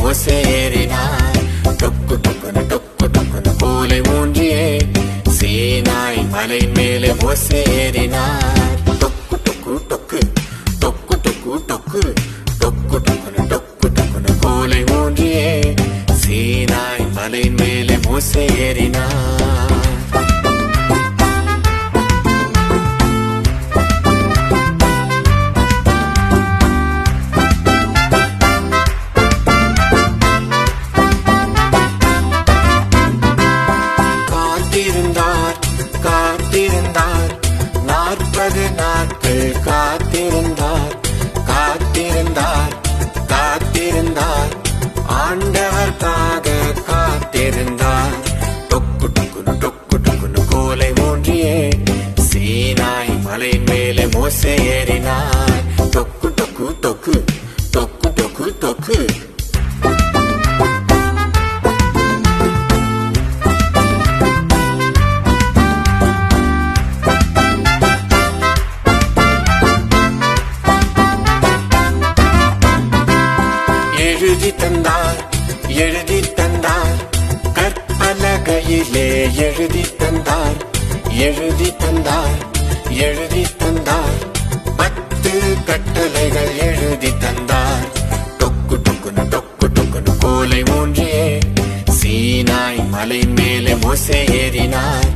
மோசே ஏறினார். டொக்கு டொக்குன்னு கோலை ஊன்றியே சீனாய் மலை மேலே மோசே ஏறினார். டொக்கு டொக்கு டொக்கு டொக்கு டொக்கு டொக்கு டொக்கு டொக்குன்னு கோலை ஊன்றியே சீனாய் மலை மேலே மோசே ஏறினார். காத்திருந்தார் 40 நாட்கள் காத்திருந்தார் ஆண்டவர்க்காக காத்திருந்தார். டொக்கு டொக்குன்னு கோலை ஊன்றியே சீனாய் மலை மேலே மோசே ஏறினார். டொக்கு டொக்கு டொக்கு டொக்கு டொக்கு டொக்கு எழுதி தந்தார் கற்பலகையிலே எழுதி தந்தார் 10 கட்டளைகள் எழுதி தந்தார். டொக்கு டொக்குன்னு கோலை ஊன்றியே சீனாய் மலை மேலே மோசே ஏறினார்.